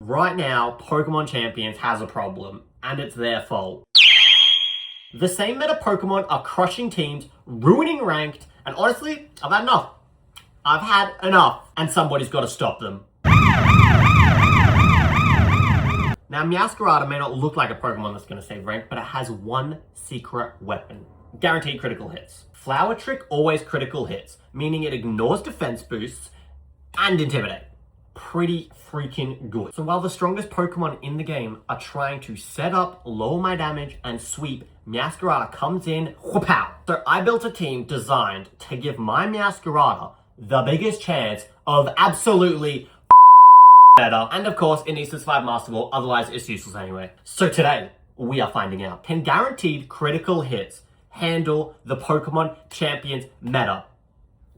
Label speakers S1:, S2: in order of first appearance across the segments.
S1: Right now, Pokemon Champions has a problem, and it's their fault. The same meta Pokemon are crushing teams, ruining ranked, and honestly, I've had enough. I've had enough, and somebody's got to stop them. Now, Meowscarada may not look like a Pokemon that's going to save rank, but it has one secret weapon. Guaranteed critical hits. Flower Trick always critical hits, meaning it ignores defense boosts and Intimidate. Pretty freaking good. So while the strongest Pokemon in the game are trying to set up, lower my damage, and sweep, Meowscarada comes in, whoop-pow. So I built a team designed to give my Meowscarada the biggest chance of absolutely better. And of course, it needs to survive Master Ball, otherwise it's useless anyway. So today, we are finding out, can guaranteed critical hits handle the Pokemon Champions meta?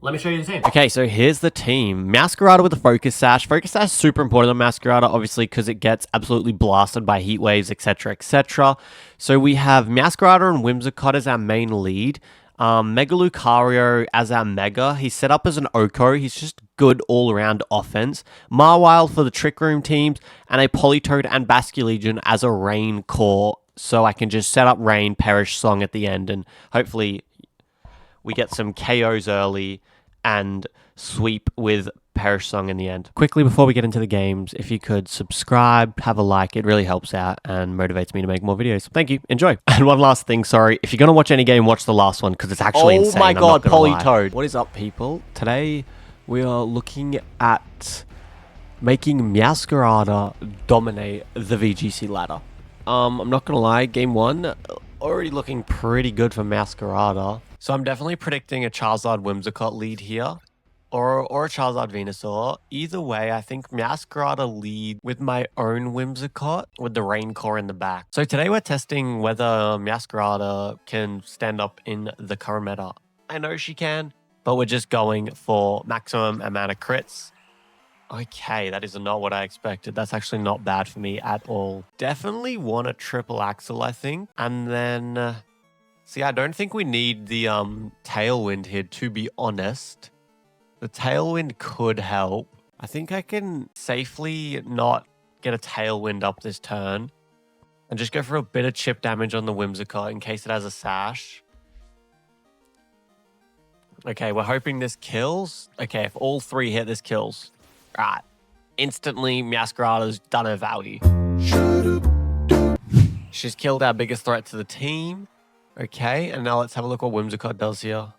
S1: Let me show you the team.
S2: Okay, so here's the team. Meowscarada with the Focus Sash. Focus Sash is super important on Meowscarada, obviously, because it gets absolutely blasted by heat waves, etc., etc. So we have Meowscarada and Whimsicott as our main lead. Mega Lucario as our Mega. He's set up as an Oko. He's just good all-around offense. Mawile for the Trick Room teams, and a Politoed and Basculegion as a Rain core. So I can just set up Rain, Perish Song at the end, and hopefully we get some KOs early and sweep with Perish Song in the end. Quickly, before we get into the games, if you could subscribe, have a like, it really helps out and motivates me to make more videos. Thank you. Enjoy. And one last thing, sorry. If you're going to watch any game, watch the last one because it's actually insane.
S3: Oh my god, Politoed.
S2: What is up, people? Today, we are looking at making Meowscarada dominate the VGC ladder. I'm not going to lie, game one, already looking pretty good for Meowscarada. So I'm definitely predicting a Charizard Whimsicott lead here, or a Charizard Venusaur. Either way, I think Meowscarada lead with my own Whimsicott with the Rain core in the back. So today we're testing whether Meowscarada can stand up in the current meta. I know she can, but we're just going for maximum amount of crits. Okay, that is not what I expected. That's actually not bad for me at all. Definitely want a triple axle, I think. And then, see, I don't think we need the Tailwind here, to be honest. The Tailwind could help. I think I can safely not get a Tailwind up this turn. And just go for a bit of chip damage on the Whimsicott in case it has a Sash. Okay, we're hoping this kills. Okay, if all three hit, this kills. Right. Instantly, Meowscarada's done her value. She's killed our biggest threat to the team. Okay, and now let's have a look what Whimsicott does here.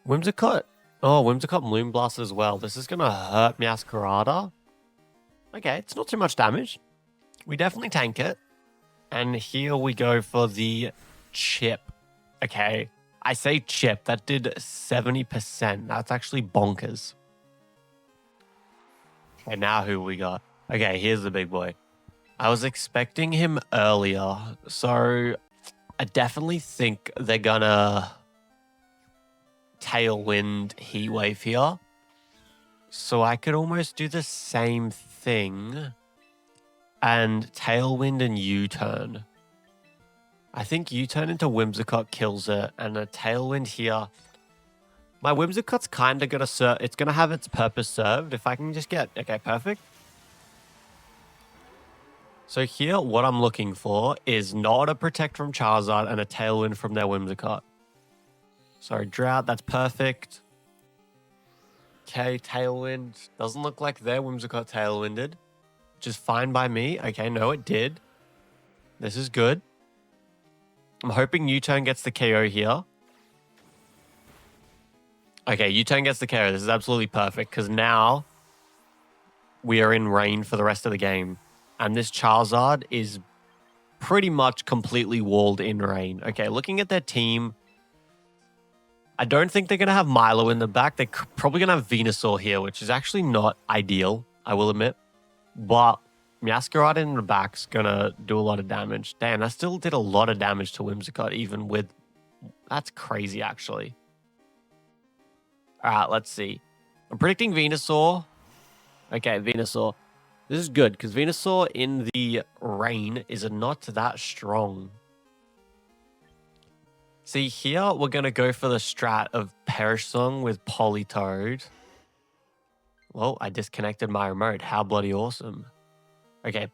S2: Whimsicott. Oh, Whimsicott Moonblast as well. This is going to hurt Meowscarada. Okay, it's not too much damage. We definitely tank it. And here we go for the chip. Okay, I say chip. That did 70%. That's actually bonkers. Okay, now who we got? Okay, here's the big boy. I was expecting him earlier, so I definitely think they're gonna Tailwind Heatwave here. So I could almost do the same thing and Tailwind and U-turn. I think U-turn into Whimsicott kills it, and a Tailwind here. My Whimsicott's kind of going to it's going to have its purpose served. If I can just get... Okay, perfect. So here, what I'm looking for is not a Protect from Charizard and a Tailwind from their Whimsicott. Sorry, Drought, that's perfect. Okay, Tailwind. Doesn't look like their Whimsicott Tailwinded. Which is fine by me. Okay, no, it did. This is good. I'm hoping U-turn gets the KO here. Okay, U-turn gets the KO. This is absolutely perfect because now we are in rain for the rest of the game. And this Charizard is pretty much completely walled in rain. Okay, looking at their team, I don't think they're going to have Milo in the back. They're probably going to have Venusaur here, which is actually not ideal, I will admit. But Meowscarada in the back's going to do a lot of damage. Damn, that still did a lot of damage to Whimsicott, even with... That's crazy, actually. All right, let's see. I'm predicting Venusaur. Okay, Venusaur. This is good, because Venusaur in the rain is not that strong. See, here we're going to go for the strat of Perish Song with Politoed. Well, I disconnected my remote. How bloody awesome. Okay.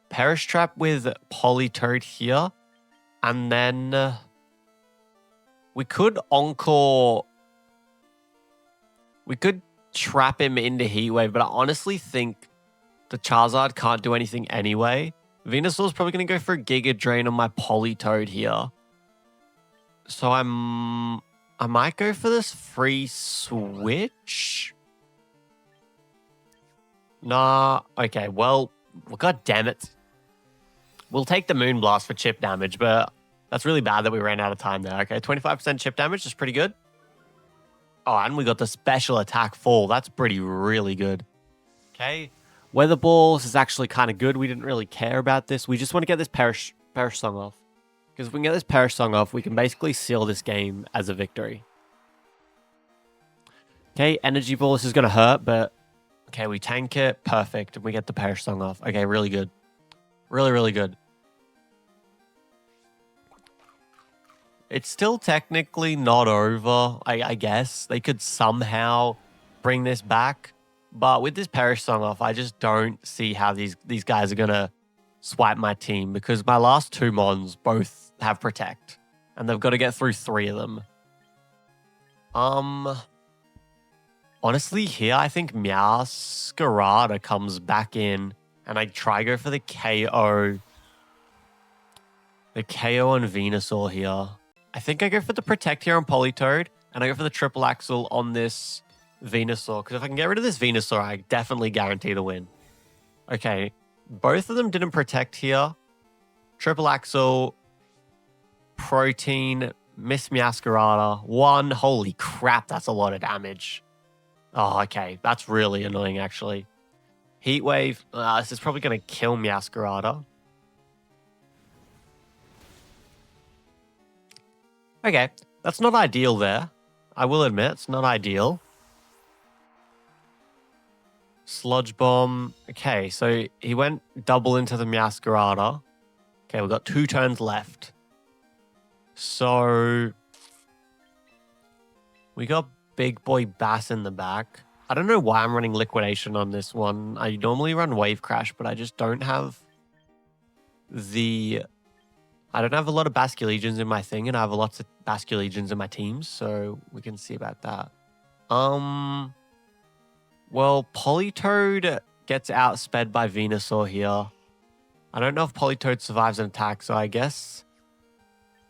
S2: Perish Trap with Politoed here. And then we could Encore. We could trap him into Heat Wave, but I honestly think the Charizard can't do anything anyway. Venusaur's probably going to go for a Giga Drain on my Politoed here. So I might go for this free switch. Nah. Okay, well, god damn it. We'll take the Moonblast for chip damage, but that's really bad that we ran out of time there. Okay, 25% chip damage is pretty good. Oh, and we got the special attack fall. That's really good. Okay. Weather Balls is actually kind of good. We didn't really care about this. We just want to get this Perish Song off. Because if we can get this Perish Song off, we can basically seal this game as a victory. Okay, Energy Ball. This is going to hurt, but... Okay, we tank it. Perfect. And we get the Perish Song off. Okay, really good. Really good. It's still technically not over, I guess. They could somehow bring this back. But with this Perish Song off, I just don't see how these guys are going to swipe my team. Because my last two Mons both have Protect. And they've got to get through 3 of them. Honestly, here I think Meowscarada comes back in. And I try go for the KO. The KO on Venusaur here. I think I go for the Protect here on Politoed. And I go for the Triple Axle on this Venusaur. Because if I can get rid of this Venusaur, I definitely guarantee the win. Okay. Both of them didn't Protect here. Triple Axle. Protein. Miss Meowscarada. 1. Holy crap, that's a lot of damage. Oh, okay. That's really annoying, actually. Heat Wave. This is probably going to kill Meowscarada. Okay. That's not ideal there. I will admit, it's not ideal. Sludge Bomb. Okay, so he went double into the Meowscarada. Okay, we've got 2 turns left. So... we got Big Boy Bass in the back. I don't know why I'm running Liquidation on this one. I normally run Wave Crash, but I just don't have the... I don't have a lot of Basculegions in my thing, and I have lots of Basculegions in my teams, so we can see about that. Well, Politoed gets outsped by Venusaur here. I don't know if Politoed survives an attack, so I guess...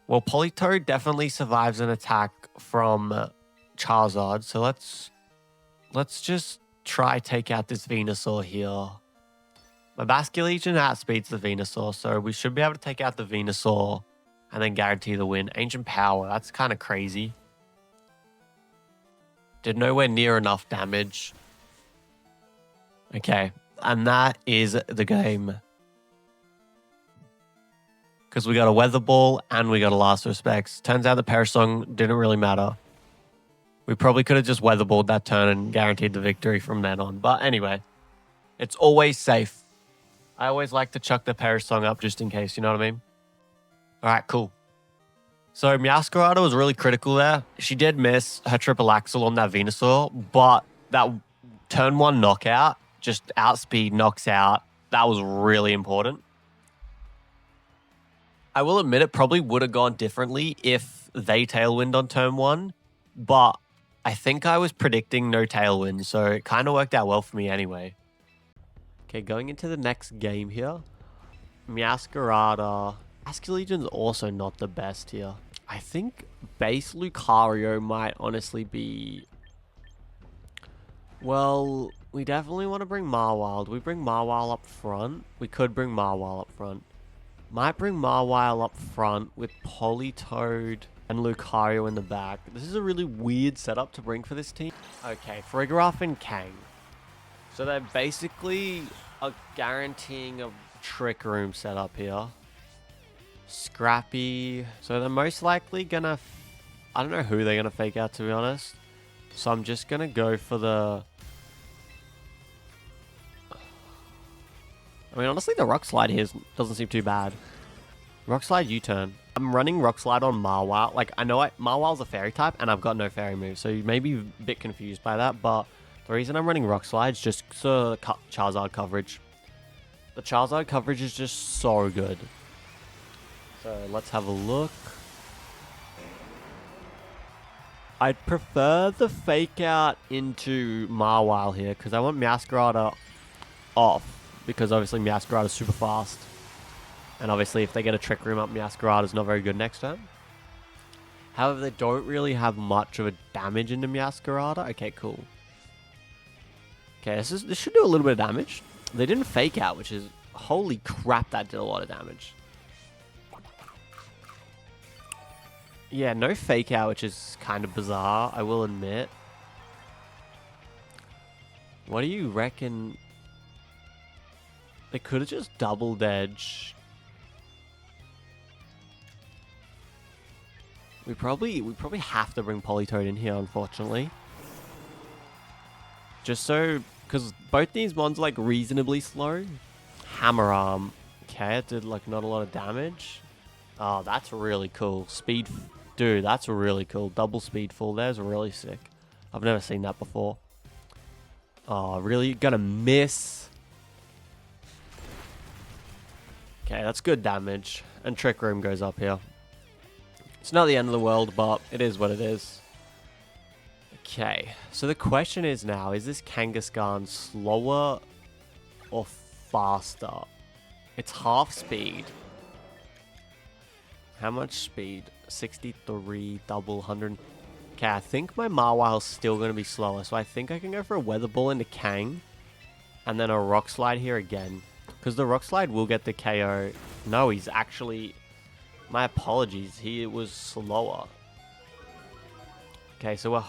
S2: Well, Politoed definitely survives an attack from Charizard, so let's just try take out this Venusaur here. My Basculegion outspeeds the Venusaur, so we should be able to take out the Venusaur and then guarantee the win. Ancient Power, that's kind of crazy. Did nowhere near enough damage. Okay, and that is the game. Because we got a Weather Ball and we got a Last Respects. Turns out the Perish Song didn't really matter. We probably could have just Weather Balled that turn and guaranteed the victory from then on. But anyway, it's always safe. I always like to chuck the Perish Song up just in case, you know what I mean? All right, cool. So Meowscarada was really critical there. She did miss her Triple Axle on that Venusaur, but that turn 1 knockout, just outspeed knocks out, that was really important. I will admit it probably would have gone differently if they Tailwind on turn 1, but I think I was predicting no Tailwind, so it kind of worked out well for me anyway. Okay, going into the next game here. Meowscarada. Basculegion's also not the best here. I think base Lucario might honestly be... Well, we definitely want to bring Mawile. We bring Mawile up front. We could bring Mawile up front. Might bring Mawile up front with Politoed and Lucario in the back. This is a really weird setup to bring for this team. Okay, Farigiraf and Kang. So they basically are guaranteeing a Trick Room setup here. Scrappy. So they're most likely gonna... I don't know who they're gonna fake out, to be honest. So I'm just gonna go for the... I mean, honestly, the Rock Slide here doesn't seem too bad. Rock Slide U-turn. I'm running Rock Slide on Mawile. Like, I know Mawile's a Fairy type, and I've got no Fairy moves, so you may be a bit confused by that, but the reason I'm running Rock Slide is just for Charizard coverage. The Charizard coverage is just so good. So let's have a look. I'd prefer the fake out into Mawile here because I want Meowscarada off because obviously Meowscarada is super fast. And obviously if they get a Trick Room up, Meowscarada is not very good next turn. However, they don't really have much of a damage into Meowscarada. Okay, cool. Okay, this should do a little bit of damage. They didn't fake out, which is... Holy crap, that did a lot of damage. Yeah, no fake out, which is kind of bizarre, I will admit. What do you reckon? They could have just doubled edge. We probably have to bring Politoed in here, unfortunately. Just so, because both these mons are like reasonably slow. Hammer Arm. Okay, it did like not a lot of damage. Oh, that's really cool. Speed, dude, that's really cool. Double speed full there's really sick. I've never seen that before. Oh, really? Gonna miss. Okay, that's good damage. And Trick Room goes up here. It's not the end of the world, but it is what it is. Okay, so the question is now, is this Kangaskhan slower or faster? It's half speed. How much speed? 63, double, 100. Okay, I think my Mawile's still going to be slower, so I think I can go for a Weather Ball into Kang, and then a Rock Slide here again. Because the Rock Slide will get the KO. No, he's actually... My apologies, he was slower. Okay, so we're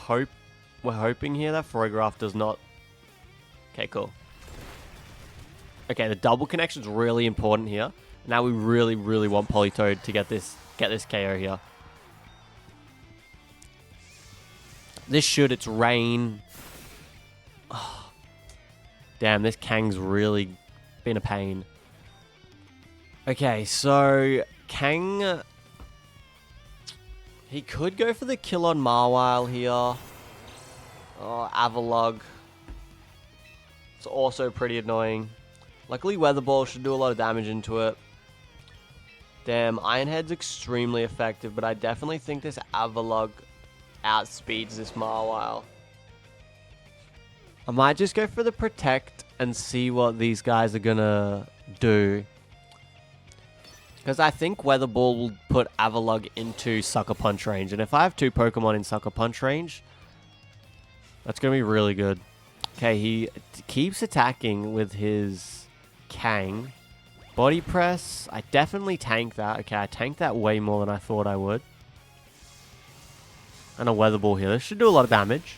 S2: hoping here that Ferrograph does not... Okay, cool. Okay, the double connection is really important here. Now we really, really want Politoed to get this KO here. This should, it's rain. Oh, damn, this Kang's really been a pain. Okay, so Kang... He could go for the kill on Mawile here. Oh, Avalugg. It's also pretty annoying. Luckily, Weather Ball should do a lot of damage into it. Damn, Iron Head's extremely effective, but I definitely think this Avalugg outspeeds this Mawile. I might just go for the Protect and see what these guys are gonna do. Because I think Weather Ball will put Avalugg into Sucker Punch range. And if I have two Pokemon in Sucker Punch range, that's going to be really good. Okay, he keeps attacking with his Kang. Body Press. I definitely tank that. Okay, I tanked that way more than I thought I would. And a Weather Ball here. This should do a lot of damage.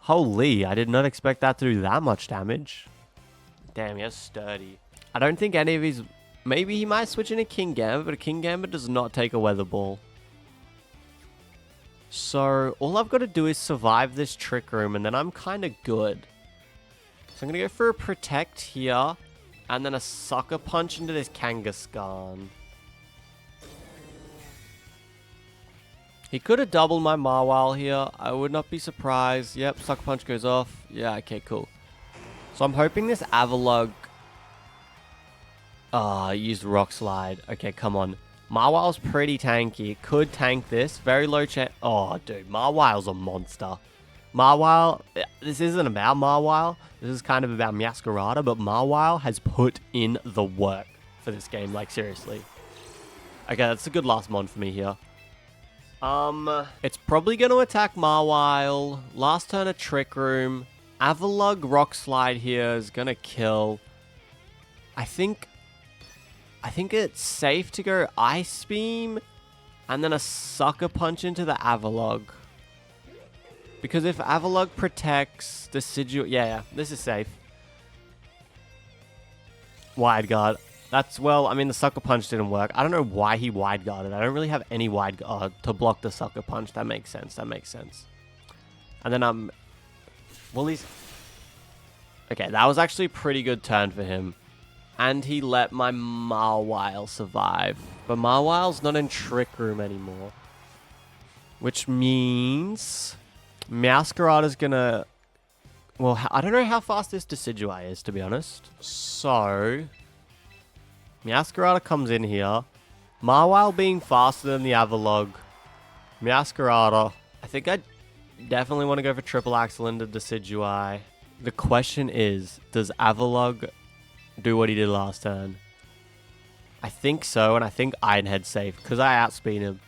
S2: Holy, I did not expect that to do that much damage. Damn, he has Sturdy. I don't think any of his... Maybe he might switch into Kingambit, but a Kingambit does not take a Weather Ball. So, all I've got to do is survive this Trick Room, and then I'm kind of good. So I'm going to go for a Protect here, and then a Sucker Punch into this Kangaskhan. He could have doubled my Mawile here. I would not be surprised. Yep, Sucker Punch goes off. Yeah, okay, cool. So I'm hoping this Avalugg... used Rock Slide. Okay, come on. Mawile's pretty tanky. It could tank this. Very low chance. Oh, dude. Mawile's a monster. Mawile... This isn't about Mawile. This is kind of about Meowscarada, but Mawile has put in the work for this game. Like, seriously. Okay, that's a good last mon for me here. It's probably going to attack Mawile. Last turn a Trick Room. Avalugg Rock Slide here is going to kill. I think it's safe to go Ice Beam and then a Sucker Punch into the Avalugg. Because if Avalugg protects Deciduous... Yeah, this is safe. Wide Guard. That's, well, I mean, the Sucker Punch didn't work. I don't know why he Wide Guarded. I don't really have any Wide Guard to block the Sucker Punch. That makes sense. That makes sense. And then, well, he's... Okay, that was actually a pretty good turn for him. And he let my Mawile survive. But Mawile's not in Trick Room anymore. Which means... Meowscarada's gonna Well, I don't know how fast this Decidueye is, to be honest. So, Meowscarada comes in here. Mawile being faster than the Avalugg. Meowscarada. I think I definitely want to go for Triple Axle into Decidueye. The question is, does Avalugg do what he did last turn? I think so, and I think Ironhead's safe, because I outspeed him.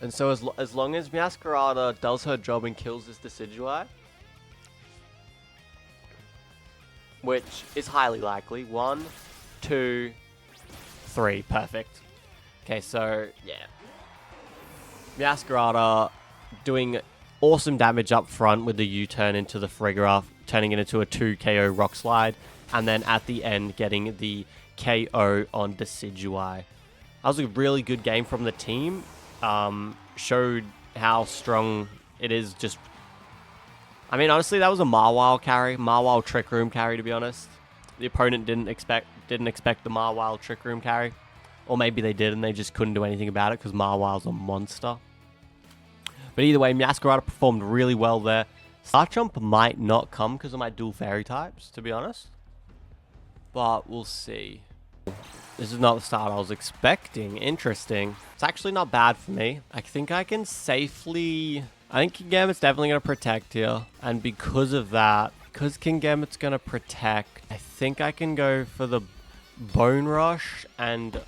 S2: And so as long as Meowscarada does her job and kills this Decidueye, which is highly likely. 1, 2, 3. Perfect. Okay, so, yeah. Meowscarada doing awesome damage up front with the U-turn into the Frigoroth, turning it into a 2 KO Rock Slide, and then at the end getting the KO on Decidueye. That was a really good game from the team. Showed how strong it is. Just, I mean, honestly, that was a Mawile carry, Mawile Trick Room carry, to be honest. The opponent didn't expect the Mawile Trick Room carry, or maybe they did and they just couldn't do anything about it because Marwile's a monster. But either way, Meowscarada performed really well there. Garchomp might not come because of my dual fairy types, to be honest. But we'll see. This is not the start I was expecting. Interesting. It's actually not bad for me. I think I can safely... I think Kingambit's definitely going to protect here. And because of that, because Kingambit's going to protect, I think I can go for the Bone Rush and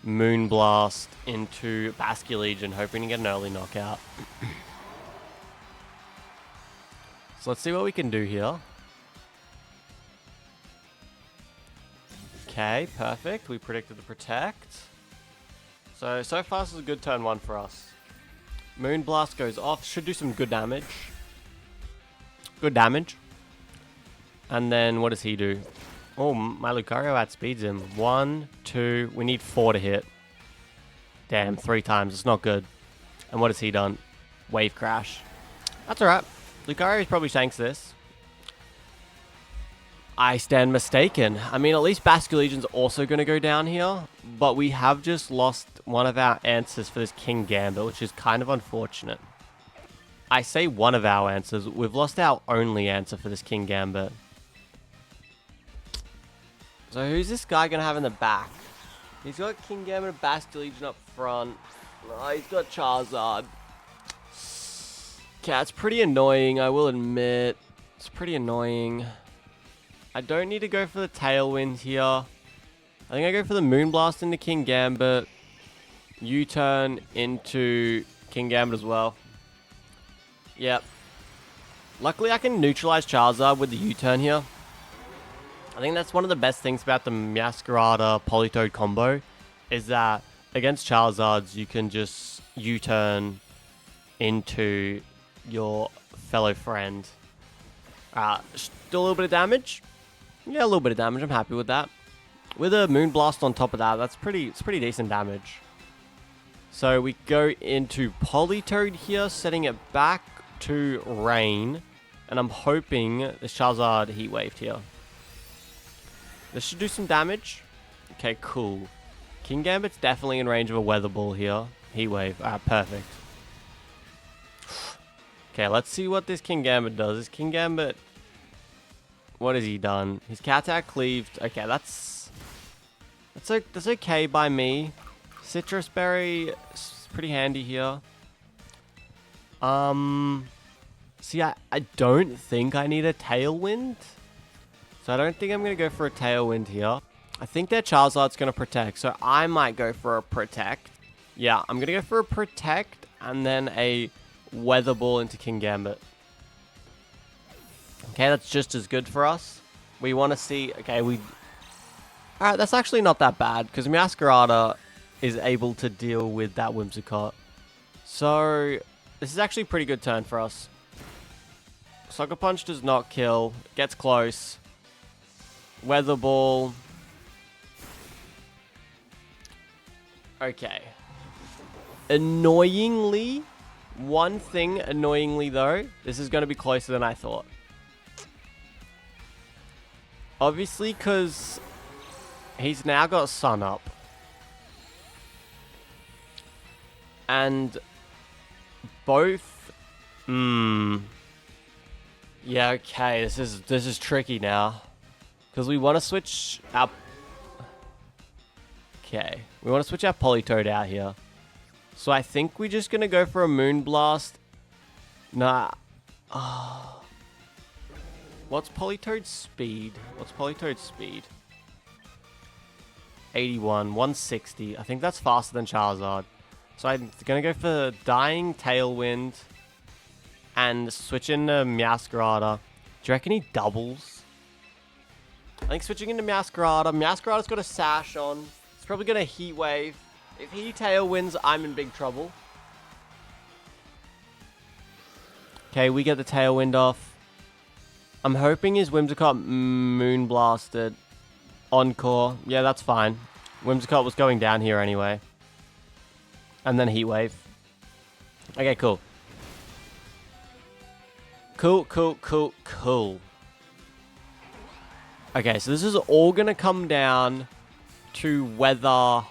S2: Moonblast into Basculegion, hoping to get an early knockout. So let's see what we can do here. Okay, perfect. We predicted the protect. So far this is a good turn 1 for us. Moonblast goes off. Should do some good damage. Good damage. And then what does he do? Oh, my Lucario outspeeds him. 1, 2. We need 4 to hit. Damn, 3 times. It's not good. And what has he done? Wave Crash. That's alright. Lucario's probably shanks this. I stand mistaken. I mean, at least Basculegion's also going to go down here. But we have just lost one of our answers for this Kingambit, which is kind of unfortunate. I say one of our answers. We've lost our only answer for this Kingambit. So who's this guy going to have in the back? He's got Kingambit and Basculegion up front. Oh, he's got Charizard. Okay, it's pretty annoying, I will admit. It's pretty annoying. I don't need to go for the Tailwind here. I think I go for the Moonblast into Kingambit. U-turn into Kingambit as well. Yep. Luckily, I can neutralize Charizard with the U-turn here. I think that's one of the best things about the Meowscarada Politoed combo, is that against Charizards, you can just U-turn into your fellow friend. Still a little bit of damage. Yeah, a little bit of damage. I'm happy with that. With a Moonblast on top of that, it's pretty decent damage. So we go into Politoed here, setting it back to Rain. And I'm hoping the Charizard Heat Waved here. This should do some damage. Okay, cool. Kingambit's definitely in range of a Weather Ball here. Heat Wave. Perfect. Okay, let's see what this Kingambit does. This Kingambit... What has he done? His Cat Attack cleaved. Okay, that's okay by me. Citrus Berry is pretty handy here. See, I don't think I need a Tailwind. So I don't think I'm going to go for a Tailwind here. I think their Charizard's going to protect. So I might go for a Protect. Yeah, I'm going to go for a Protect and then a Weather Ball into Kingambit. Okay, that's just as good for us. We want to see... Okay, Alright, that's actually not that bad, because Meowscarada is able to deal with that Whimsicott. So, this is actually a pretty good turn for us. Sucker Punch does not kill. Gets close. Weather Ball. Okay. Annoyingly, one thing annoyingly though, this is going to be closer than I thought. Obviously, because he's now got Sun Up. And both... Yeah, okay, this is tricky now. Because we want to switch our... Okay, we want to switch our Politoed out here. So I think we're just going to go for a Moonblast. Nah. What's Politoed's speed? 81, 160. I think that's faster than Charizard. So I'm going to go for Dying Tailwind and switch into Meowscarada. Do you reckon he doubles? I think switching into Meowscarada. Meowscarada's got a Sash on. It's probably going to Heat Wave. If he Tailwinds, I'm in big trouble. Okay, we get the Tailwind off. I'm hoping his Whimsicott Moonblasted. Encore. Yeah, that's fine. Whimsicott was going down here anyway. And then Heat Wave. Okay, cool. Cool. Okay, so this is all going to come down to whether...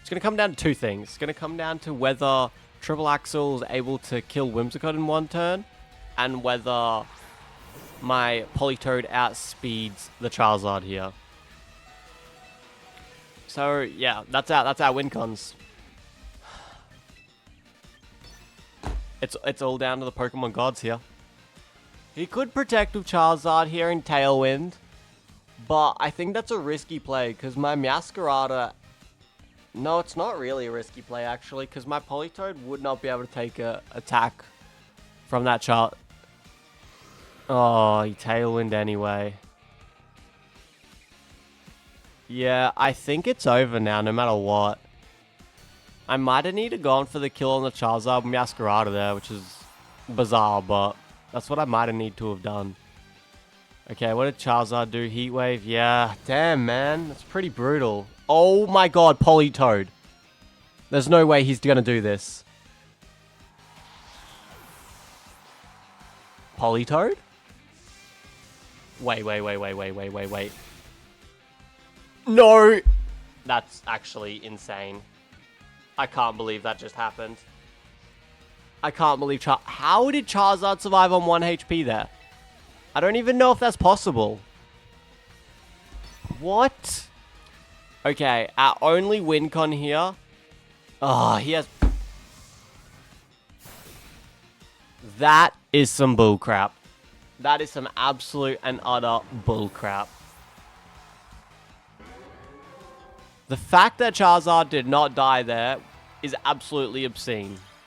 S2: It's going to come down to two things. It's going to come down to whether Triple Axel is able to kill Whimsicott in one turn, and whether my Politoed outspeeds the Charizard here. So, yeah, that's our win cons. It's all down to the Pokemon gods here. He could protect with Charizard here in Tailwind, but I think that's a risky play, because my Meowscarada... No, it's not really a risky play, actually, because my Politoed would not be able to take a attack from that Charizard. Oh, he Tailwind anyway. Yeah, I think it's over now, no matter what. I might have needed to go on for the kill on the Charizard Meowscarada there, which is bizarre, but that's what I might have needed to have done. Okay, what did Charizard do? Heat Wave? Yeah, damn, man. That's pretty brutal. Oh my god, Politoed. There's no way he's gonna do this. Politoed? Wait. No! That's actually insane. I can't believe that just happened. I can't believe how did Charizard survive on 1 HP there? I don't even know if that's possible. What? Okay, our only win con here. Oh, he has... That is some bullcrap. That is some absolute and utter bullcrap. The fact that Charizard did not die there is absolutely obscene.